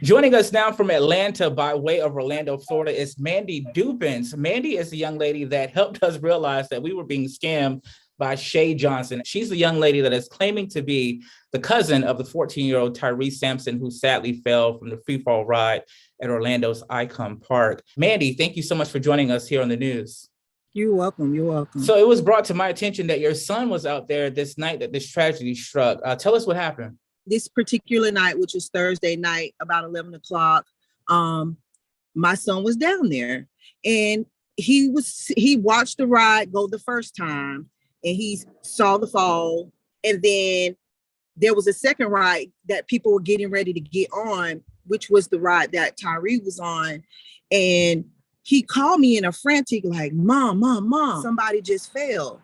Joining us now from Atlanta by way of Orlando, Florida is Mandy Dubins. Mandy is the young lady that helped us realize that we were being scammed by Shay Johnson. She's the young lady that is claiming to be the cousin of the 14-year-old Tyre Sampson, who sadly fell from the free fall ride at Orlando's Icon Park. Mandy, thank you so much for joining us here on the news. You're welcome. You're welcome. So it was brought to my attention that your son was out there this night that this tragedy struck. Tell us what happened. This particular night, which was Thursday night, about 11 o'clock, my son was down there, and he watched the ride go the first time, and he saw the fall, and then there was a second ride that people were getting ready to get on, which was the ride that Tyre was on, and he called me in a frantic, like, mom, somebody just fell.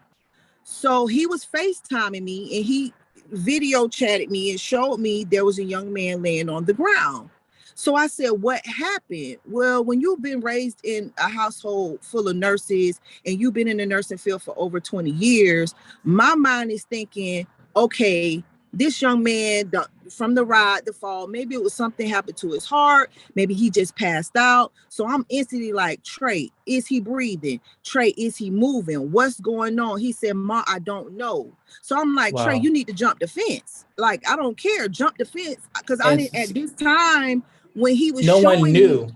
So he was FaceTiming me, and he video chatted me and showed me there was a young man laying on the ground. So I said, what happened? Well, when you've been raised in a household full of nurses and you've been in the nursing field for over 20 years, my mind is thinking, okay, this young man from the ride, the fall, maybe it was something happened to his heart. Maybe he just passed out. So I'm instantly like, Trey, is he breathing? Trey, is he moving? What's going on? He said, Ma, I don't know. So I'm like, wow. Trey, you need to jump the fence. Like, I don't care. Jump the fence. Because I didn't, at this time when he was showing one knew. Me,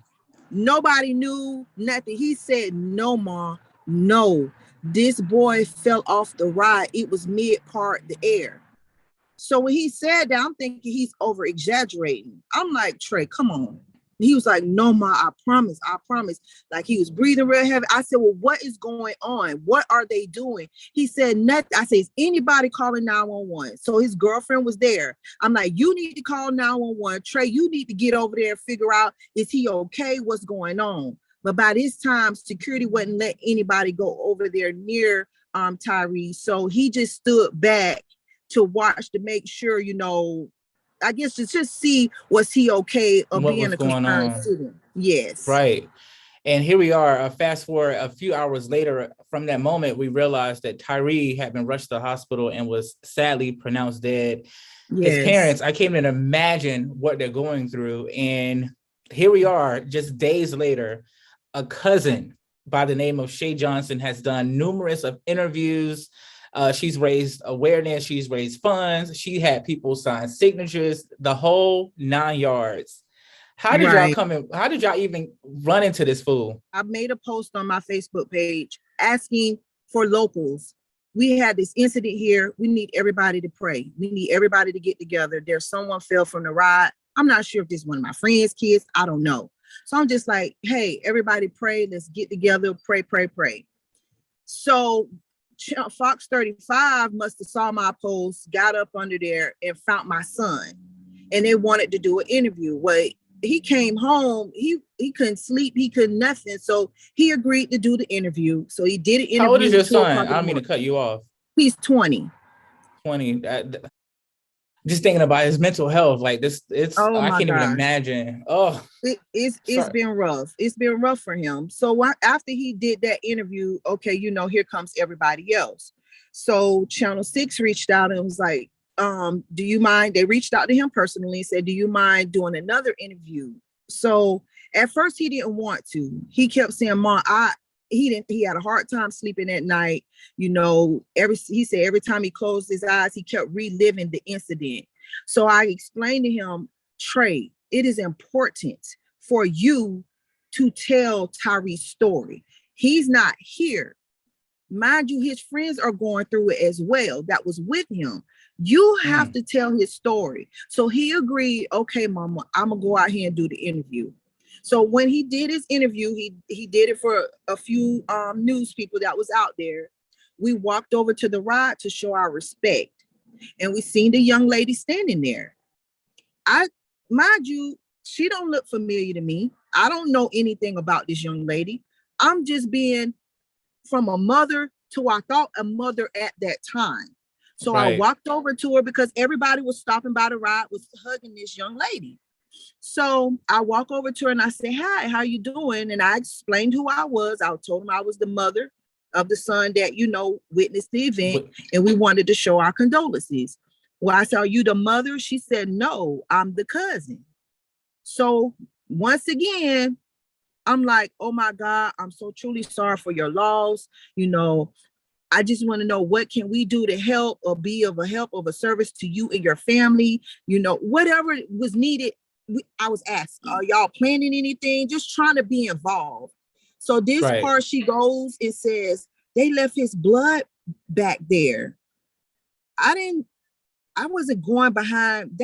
nobody knew nothing. He said, no, Ma, no. This boy fell off the ride. It was mid-part the air. So when he said that, I'm thinking he's over exaggerating. I'm like, Trey, come on. He was like, no, Ma, I promise. Like, he was breathing real heavy. I said, well, what is going on? What are they doing? He said, nothing. I said, is anybody calling 911? So his girlfriend was there. I'm like, you need to call 911. Trey, you need to get over there and figure out, is he okay? What's going on? But by this time, security wouldn't let anybody go over there near Tyre. So he just stood back to watch, to make sure, I guess to just see, was he okay or being a concerned citizen. Yes. Right. And here we are, fast forward a few hours later. From that moment, we realized that Tyre had been rushed to the hospital and was sadly pronounced dead. Yes. His parents, I can't even imagine what they're going through. And here we are, just days later, a cousin by the name of Shay Johnson has done numerous of interviews. She's raised awareness. She's raised funds. She had people sign signatures, the whole 9 yards. How did y'all come in? How did y'all even run into this fool? I made a post on my Facebook page asking for locals. We had this incident here. We need everybody to pray. We need everybody to get together. There's someone fell from the ride. I'm not sure if this is one of my friends' kids. I don't know. So I'm just like, hey, everybody pray. Let's get together. Pray. So Fox 35 must have saw my post, got up under there and found my son, and they wanted to do an interview. Well, he came home, he couldn't sleep, he couldn't nothing, so he agreed to do the interview. So he did an interview. How old is your son? I don't mean to cut you off. He's 20. Just thinking about his mental health, like this, I can't even imagine. It's been rough. It's been rough for him. So after he did that interview, okay, here comes everybody else. So Channel 6 reached out and was like, do you mind? They reached out to him personally and said, do you mind doing another interview? So at first he didn't want to. He kept saying, Mom, he had a hard time sleeping at night. He said every time he closed his eyes, he kept reliving the incident. So I explained to him, Trey, it is important for you to tell Tyre's story. He's not here. Mind you, his friends are going through it as well that was with him. You have to tell his story. So he agreed, okay, Mama, I'm going to go out here and do the interview. So when he did his interview, he did it for a few news people that was out there. We walked over to the ride to show our respect. And we seen the young lady standing there. Mind you, she don't look familiar to me. I don't know anything about this young lady. I'm just being from a mother to I thought a mother at that time. So I walked over to her because everybody was stopping by the ride, was hugging this young lady. So I walk over to her and I say, hi, how you doing? And I explained who I was. I told him I was the mother of the son that, witnessed the event, and we wanted to show our condolences. Well, I said, are you the mother? She said, no, I'm the cousin. So once again, I'm like, oh my God, I'm so truly sorry for your loss. I just want to know, what can we do to help or be of a help, of a service to you and your family? Whatever was needed. I was asked, are y'all planning anything? Just trying to be involved. So this part, she goes and says, they left his blood back there. I wasn't going behind.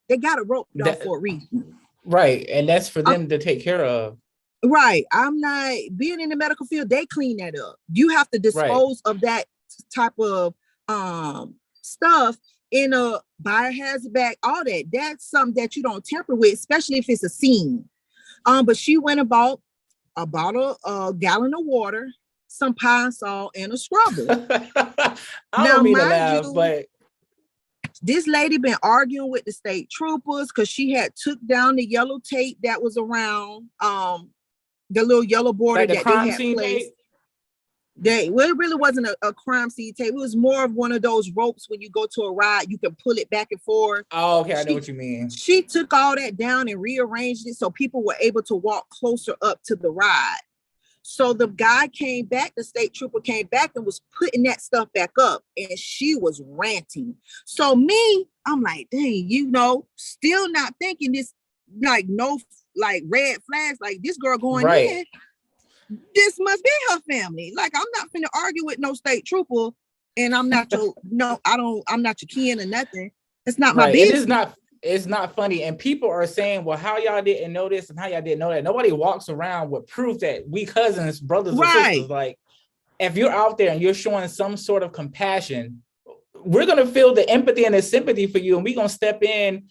They got a rope off for a reason. Right. And that's for them to take care of. Right. I'm not being in the medical field. They clean that up. You have to dispose of that type of stuff in a biohazard bag, all that. That's something that you don't tamper with, especially if it's a scene. But she went and bought a bottle, a gallon of water, some pine salt, and a scrubber. I don't mean to laugh, but this lady been arguing with the state troopers because she had took down the yellow tape that was around the little yellow border that they had placed. It really wasn't a crime scene tape. It was more of one of those ropes when you go to a ride, you can pull it back and forth. Oh, okay. I know what you mean. She took all that down and rearranged it so people were able to walk closer up to the ride. So the guy came back, the state trooper came back and was putting that stuff back up, and she was ranting. So me, I'm like, dang, still not thinking this, like, no, like red flags, like this girl going in, this must be her family. Like, I'm not finna argue with no state trooper, and I'm not your, I'm not your kin or nothing. It's not my business. It's not funny. And people are saying, well, how y'all didn't know this and how y'all didn't know that? Nobody walks around with proof that we cousins, brothers, or sisters. Like, if you're out there and you're showing some sort of compassion, we're gonna feel the empathy and the sympathy for you, and we're gonna step in.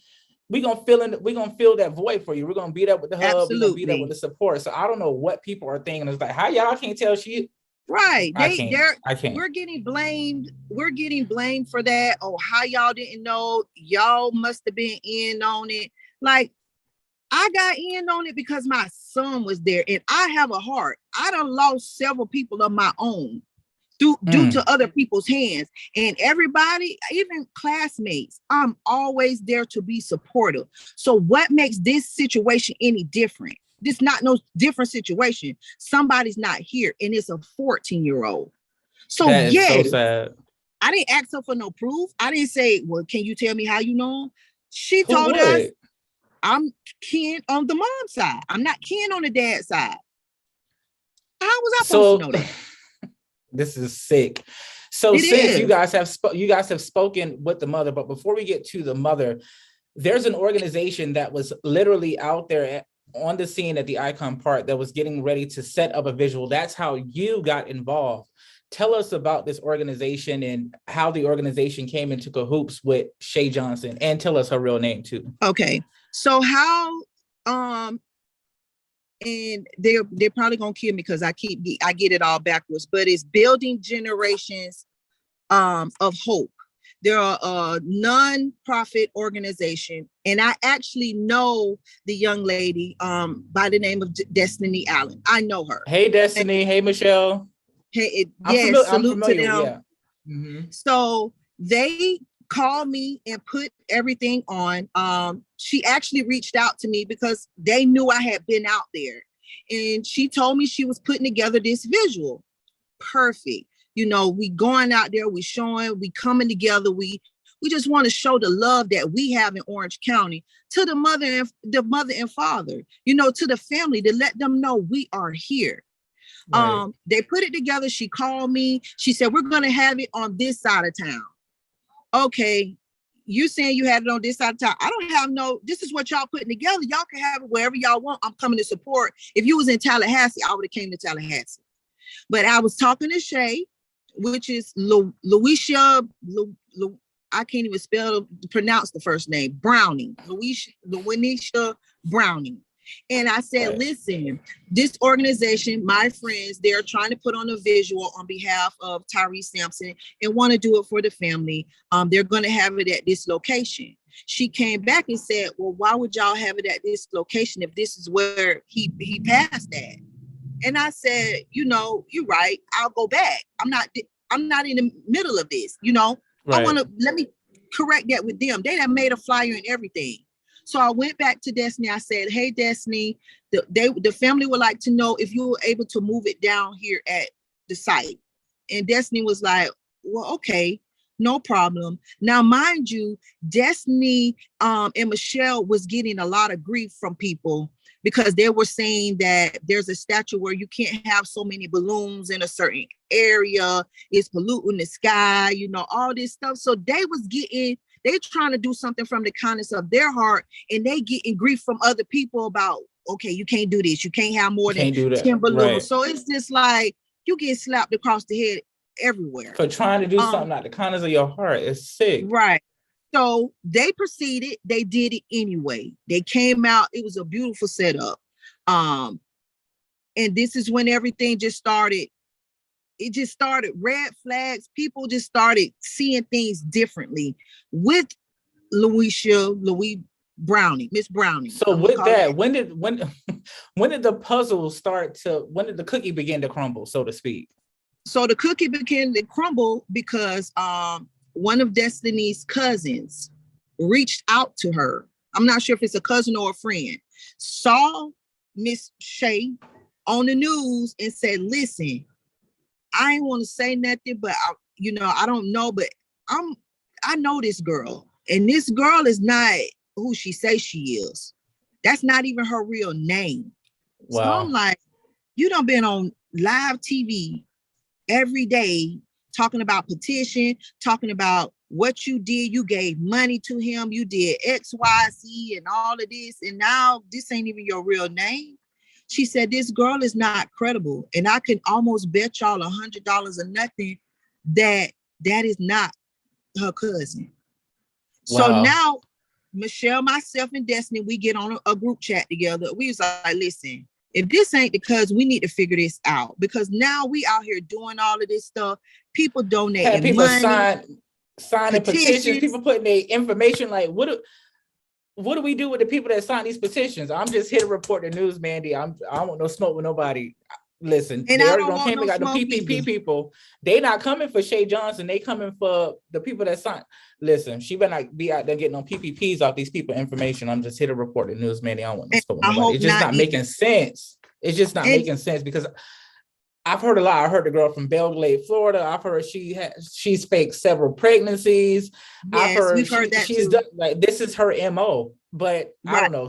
We're gonna fill that void for you. We're gonna beat up with the hub. We're gonna beat up with the support. So I don't know what people are thinking. It's like, how y'all can't tell she right. I can't. We're getting blamed. We're getting blamed for that. Oh, how y'all didn't know? Y'all must have been in on it. Like, I got in on it because my son was there, and I have a heart. I done lost several people of my own due to other people's hands, and everybody, even classmates, I'm always there to be supportive. So what makes this situation any different? This not no different situation. Somebody's not here, and it's a 14-year-old. So yes, so sad. I didn't ask her for no proof. I didn't say, well, can you tell me how you know him? She told us, I'm kin on the mom side. I'm not kin on the dad side. How was I supposed to know that? This is sick. So since you guys have spoken with the mother, but before we get to the mother, there's an organization that was literally out there on the scene at the Icon Park that was getting ready to set up a visual. That's how you got involved. Tell us about this organization and how the organization came into cahoots with Shay Johnson, and tell us her real name too. Okay. So how, and they're probably gonna kill me because I get it all backwards, but it's Building Generations of Hope. They're a non-profit organization, and I actually know the young lady by the name of Destiny Allen. I know her. Hey, Destiny. Hey, Michelle. Hey, yes, salute to them. Yeah. Mm-hmm. So they called me and put everything on. She actually reached out to me because they knew I had been out there, and she told me she was putting together this visual. Perfect. We going out there, we showing, we coming together. We just want to show the love that we have in Orange County to the mother and father, to the family, to let them know we are here. Right. They put it together. She called me. She said, we're going to have it on this side of town. Okay. You saying you had it on this side of town. I don't have this is what y'all putting together. Y'all can have it wherever y'all want. I'm coming to support. If you was in Tallahassee, I would have came to Tallahassee. But I was talking to Shay, which is Louisha, I can't even pronounce the first name, Browning, Louisha Browning. And I said, listen, this organization, my friends, they're trying to put on a visual on behalf of Tyre Sampson and want to do it for the family. They're going to have it at this location. She came back and said, well, why would y'all have it at this location if this is where he passed at? And I said, you're right. I'll go back. I'm not in the middle of this. Right. Let me correct that with them. They have made a flyer and everything. So I went back to Destiny. I said, hey, Destiny, the family would like to know if you were able to move it down here at the site. And Destiny was like, well, okay, no problem. Now, mind you, Destiny and Michelle was getting a lot of grief from people because they were saying that there's a statute where you can't have so many balloons in a certain area. It's polluting the sky, you know, all this stuff. So they trying to do something from the kindness of their heart, and they getting grief from other people about, okay, you can't do this. You can't have more than 10 balloons. Right. So it's just like you get slapped across the head everywhere. For trying to do something out the kindness of your heart. It's sick. Right. So they proceeded. They did it anyway. They came out. It was a beautiful setup. And this is when everything just started. It just started red flags. People just started seeing things differently with Miss Browning. So with that, when did the puzzle start to, when did the cookie begin to crumble, so to speak? So the cookie began to crumble because one of Destiny's cousins reached out to her. I'm not sure if it's a cousin or a friend. Saw Miss Shay on the news and said, listen, I ain't want to say nothing, but I don't know, but I know this girl, and this girl is not who she says she is. That's not even her real name. Wow. So I'm like, you done been on live TV every day talking about petition, talking about what you did. You gave money to him. You did X, Y, Z and all of this. And now this ain't even your real name. She said, this girl is not credible. And I can almost bet y'all $100 or nothing that is not her cousin. Wow. So now Michelle, myself, and Destiny, we get on a group chat together. We was like, listen, if this ain't the cousin, we need to figure this out, because now we out here doing all of this stuff. People donating people money. Signing petitions, people putting their information. Like, what do we do with the people that sign these petitions? I'm just here to report the news, Mandy. I don't want no smoke with nobody. Listen, and they already don't came and got the PPP people. They not coming for Shay Johnson. They coming for the people that signed. Listen, she better not be out there getting on PPPs off these people information. I'm just here to report the news, Mandy. I don't want no smoke with nobody. It's just not making sense. It's just not making sense, because I've heard a lot. I heard the girl from Belgrade, Florida. I've heard she's faked several pregnancies. Yes, I've heard she's done, like, this is her MO. But right. I don't know.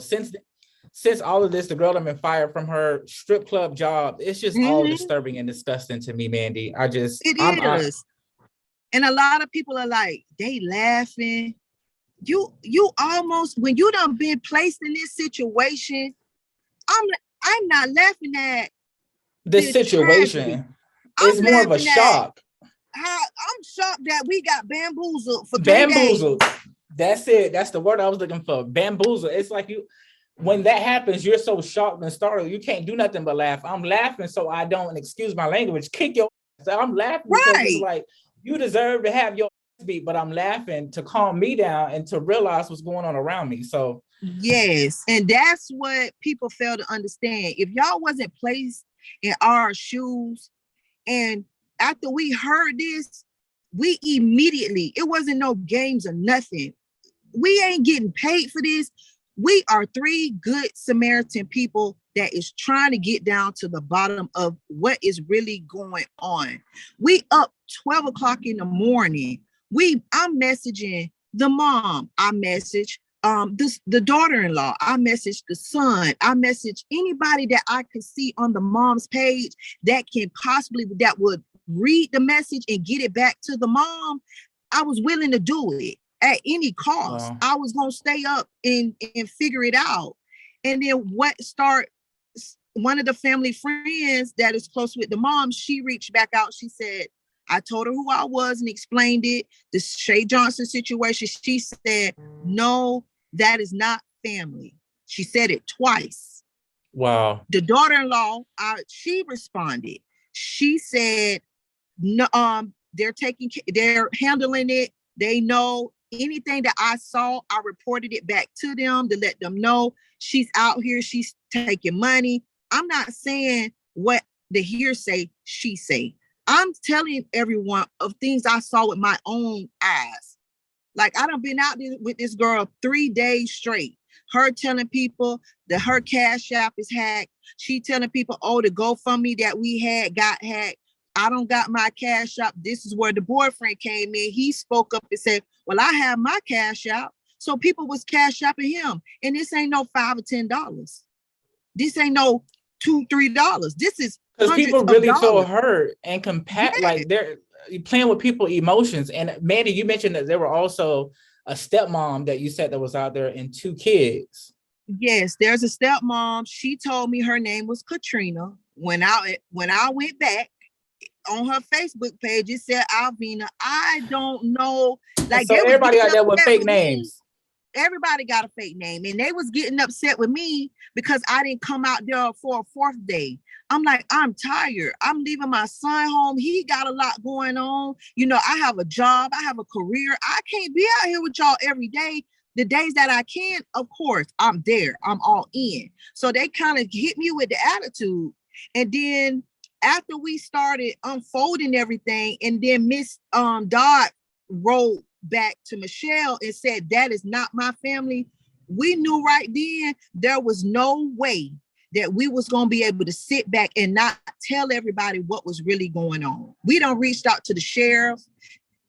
Since all of this, the girl that been fired from her strip club job, it's just all disturbing and disgusting to me, Mandy. It is. And a lot of people are like, they laughing. You almost, when you done been placed in this situation, I'm not laughing at this situation. It's more of a shock. I'm shocked that we got bamboozled for 3 days. Bamboozled. That's it. That's the word I was looking for. Bamboozled. It's like when that happens, you're so shocked and startled, you can't do nothing but laugh. I'm laughing so I don't, excuse my language, kick your ass. I'm laughing because it's like, you deserve to have your ass beat, but I'm laughing to calm me down and to realize what's going on around me. So yes, and that's what people fail to understand. If y'all wasn't placed in our shoes, and after we heard this, we immediately, it wasn't no games or nothing. We ain't getting paid for this. We are 3 good Samaritan people that is trying to get down to the bottom of what is really going on. We up 12 o'clock in the morning. I'm messaging the mom. I message the daughter-in-law. I message the son. I message anybody that I could see on the mom's page that would read the message and get it back to the mom. I was willing to do it at any cost. Wow. I was going to stay up and figure it out. And then one of the family friends that is close with the mom, she reached back out. She said, I told her who I was and explained it. The Shay Johnson situation. She said, no, that is not family. She said it twice. Wow. The daughter-in-law, she responded. She said, no, they're handling it. They know anything that I saw, I reported it back to them to let them know she's out here. She's taking money. I'm not saying what the hearsay she say. I'm telling everyone of things I saw with my own eyes. Like, I done been out there with this girl 3 days straight. Her telling people that her Cash App is hacked. She telling people, oh, the GoFundMe that we had got hacked. I don't got my Cash App. This is where the boyfriend came in. He spoke up and said, well, I have my Cash App. So people was Cash Apping him. And this ain't no $5 or $10. This ain't no $2-3. This is because people really feel hurt and like they're playing with people's emotions. And Mandy, you mentioned that there were also a stepmom that you said that was out there and 2 kids. Yes, there's a stepmom. She told me her name was Katrina. When I went back on her Facebook page, it said Alvina. I don't know. Like, so everybody out there with fake names. Everybody got a fake name, and they was getting upset with me because I didn't come out there for a 4th day. I'm like, I'm tired. I'm leaving my son home. He got a lot going on. You know, I have a job. I have a career. I can't be out here with y'all every day. The days that I can, of course, I'm there. I'm all in. So they kind of hit me with the attitude. And then after we started unfolding everything, and then Miss Dodd wrote back to Michelle and said, that is not my family. We knew right then there was no way that we was going to be able to sit back and not tell everybody what was really going on. We done reached out to the sheriff.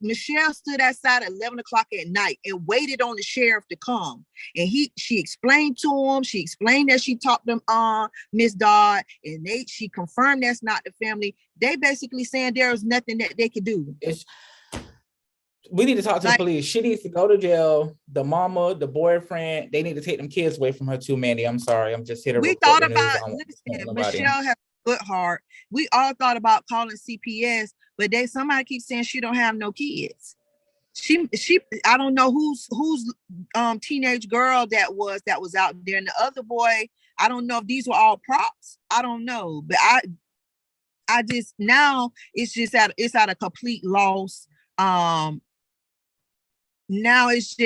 Michelle stood outside at 11 o'clock at night and waited on the sheriff to come. And she explained to him, she explained that she talked to Miss Dodd, and she confirmed that's not the family. They basically saying there is nothing that they could do. We need to talk to the police. She needs to go to jail. The mama, the boyfriend, they need to take them kids away from her too, Mandy. I'm sorry. I'm just here to We thought about, listen, Michelle has a good heart. We all thought about calling CPS, but somebody keeps saying she don't have no kids. She I don't know whose teenage girl that was out there. And the other boy, I don't know if these were all props. I don't know. But I just, now it's at a complete loss. Now it's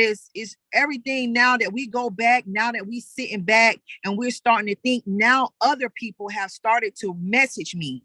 everything now that we go back, now that we sitting back and we're starting to think, now other people have started to message me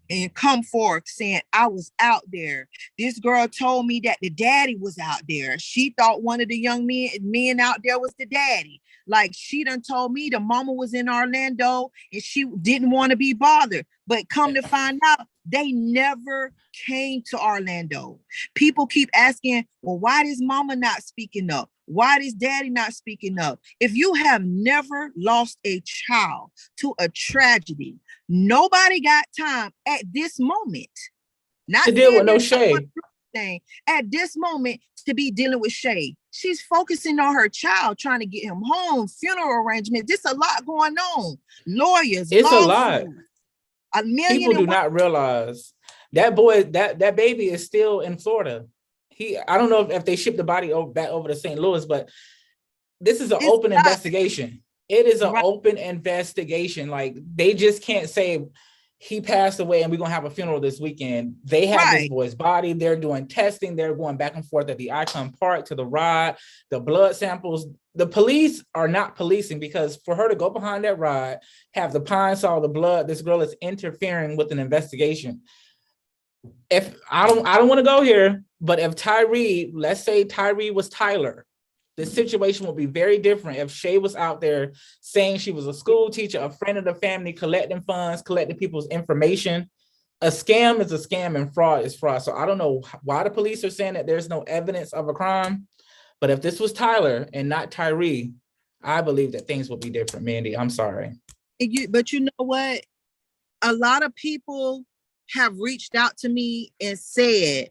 and come forth saying, I was out there. This girl told me that the daddy was out there. She thought one of the young men out there was the daddy. Like, she done told me the mama was in Orlando and she didn't want to be bothered. But come to find out, they never came to Orlando. People keep asking, well, why is mama not speaking up? Why is daddy not speaking up? If you have never lost a child to a tragedy, nobody got time at this moment. Not to deal with no Shay. At this moment, to be dealing with Shay. She's focusing on her child, trying to get him home, funeral arrangements. There's a lot going on. Lawyers. It's a lot. People do not realize that boy, that baby is still in Florida. I don't know if they shipped the body back over to St. Louis, but this is an open investigation. It is an open investigation. Like, they just can't say he passed away and we're going to have a funeral this weekend. They have this boy's body. They're doing testing. They're going back and forth at the Icon Park to the ride, the blood samples. The police are not policing, because for her to go behind that ride, have the pine saw, the blood, this girl is interfering with an investigation. If I don't want to go here, but if Tyre, let's say Tyre was Tyler, the situation would be very different if Shay was out there saying she was a school teacher, a friend of the family, collecting funds, collecting people's information. A scam is a scam and fraud is fraud. So I don't know why the police are saying that there's no evidence of a crime. But if this was Tyler and not Tyre, I believe that things would be different, Mandy. I'm sorry. But you know what? A lot of people have reached out to me and said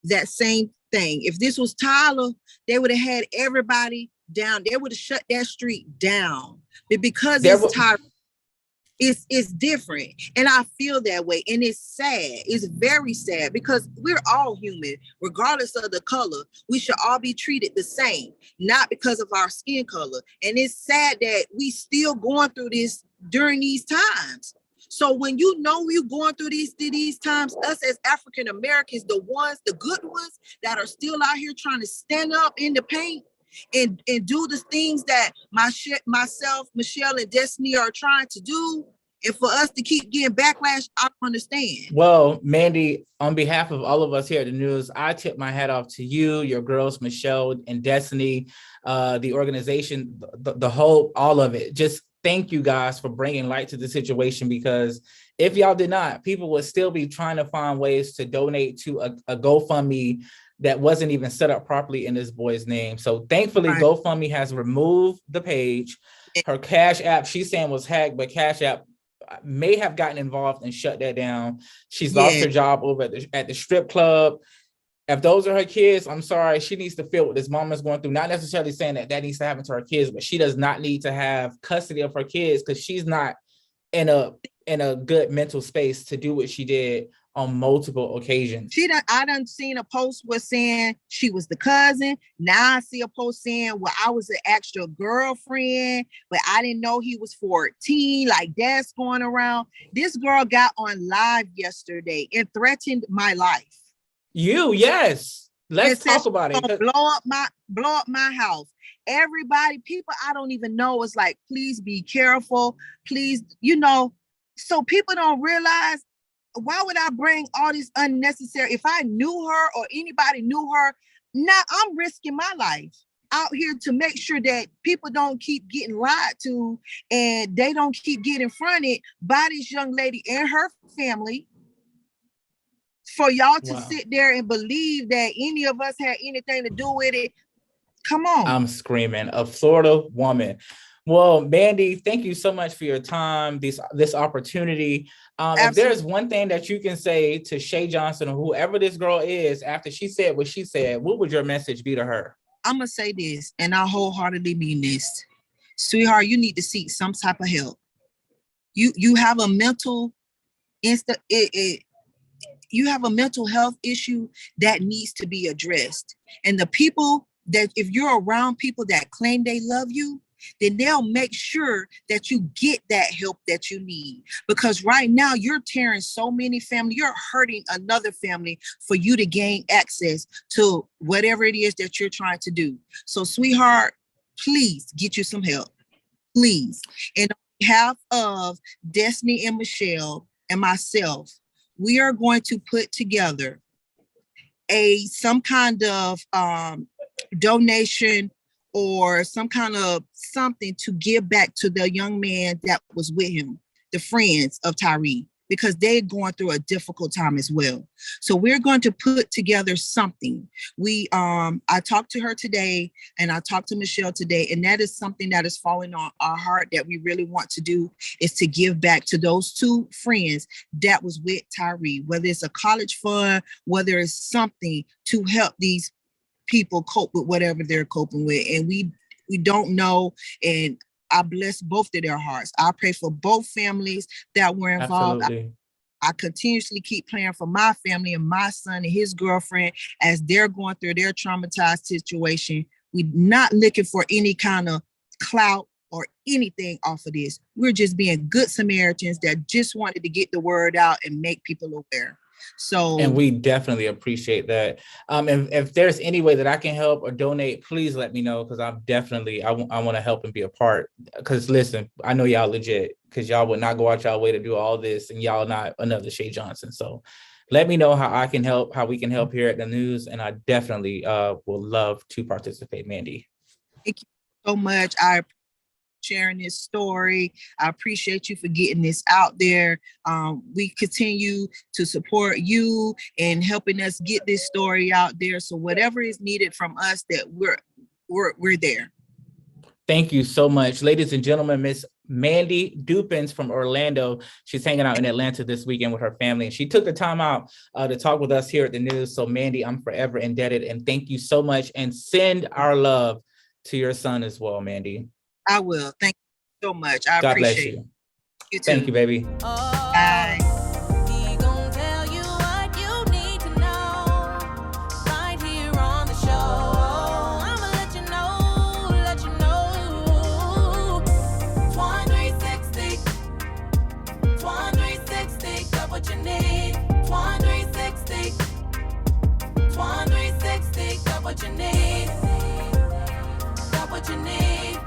that same thing. If this was Tyler, they would have had everybody down. They would have shut that street down. But because it's Tyler, it's different. And I feel that way. And it's sad. It's very sad, because we're all human, regardless of the color. We should all be treated the same, not because of our skin color. And it's sad that we still going through this during these times. So when you know you're going through these times, us as African Americans, the good ones that are still out here trying to stand up in the paint and do the things that myself, Michelle, and Destiny are trying to do, And for us to keep getting backlash, I understand. Well, Mandy, on behalf of all of us here at the news, I tip my hat off to you, your girls, Michelle and Destiny, the organization, the whole, all of it. Just thank you guys for bringing light to the situation, because if y'all did not, people would still be trying to find ways to donate to a GoFundMe that wasn't even set up properly in this boy's name. So thankfully, right. GoFundMe has removed the page. Her Cash App, she's saying, was hacked, but Cash App may have gotten involved and shut that down. She's lost her job over at the strip club. If those are her kids, I'm sorry, she needs to feel what this mom is going through. Not necessarily saying that needs to happen to her kids, but she does not need to have custody of her kids, because she's not in a good mental space to do what she did on multiple occasions. I done seen a post was saying she was the cousin. Now I see a post saying, well, I was an extra girlfriend, but I didn't know he was 14. Like, that's going around. This girl got on live yesterday and threatened my life. Yes. Let's talk about it. Blow up my house. Everybody, people I don't even know, is like, please be careful. Please, so people don't realize, why would I bring all this unnecessary? If I knew her or anybody knew her, now I'm risking my life out here to make sure that people don't keep getting lied to and they don't keep getting fronted by this young lady and her family. For y'all to sit there and believe that any of us had anything to do with it. Come on. I'm screaming. A Florida woman. Well, Mandy, thank you so much for your time, this opportunity. If there's one thing that you can say to Shay Johnson or whoever this girl is after she said what she said, what would your message be to her? I'm going to say this, and I wholeheartedly mean this. Sweetheart, you need to seek some type of help. You have a mental you have a mental health issue that needs to be addressed. And the people that, if you're around people that claim they love you, then they'll make sure that you get that help that you need. Because right now you're tearing so many families, you're hurting another family for you to gain access to whatever it is that you're trying to do. So, sweetheart, please get you some help, please. And on behalf of Destiny and Michelle and myself, we are going to put together some kind of donation or some kind of something to give back to the young man that was with him, the friends of Tyre, because they're going through a difficult time as well. So we're going to put together something. I talked to her today and I talked to Michelle today, and that is something that is falling on our heart that we really want to do, is to give back to those two friends that was with Tyre, whether it's a college fund, whether it's something to help these people cope with whatever they're coping with. And we don't know, and I bless both of their hearts. I pray for both families that were involved. I continuously keep praying for my family and my son and his girlfriend as they're going through their traumatized situation. We're not looking for any kind of clout or anything off of this. We're just being good Samaritans that just wanted to get the word out and make people aware. So, and we definitely appreciate that. And if there's any way that I can help or donate, please let me know, because I want to help and be a part. Because listen, I know y'all legit, because y'all would not go out y'all way to do all this, and y'all not another Shay Johnson. So let me know how I can help, how we can help here at the news, and I definitely will love to participate, Mandy. Thank you so much. I appreciate sharing this story. I appreciate you for getting this out there. We continue to support you and helping us get this story out there. So whatever is needed from us, that we're there. Thank you so much, ladies and gentlemen. Miss Mandy Dupins from Orlando. She's hanging out in Atlanta this weekend with her family, and she took the time out to talk with us here at the news. So Mandy, I'm forever indebted, and thank you so much. And send our love to your son as well, Mandy. I will. Thank you so much. I God appreciate bless you. It. You too. Thank you, baby. Bye. What you need.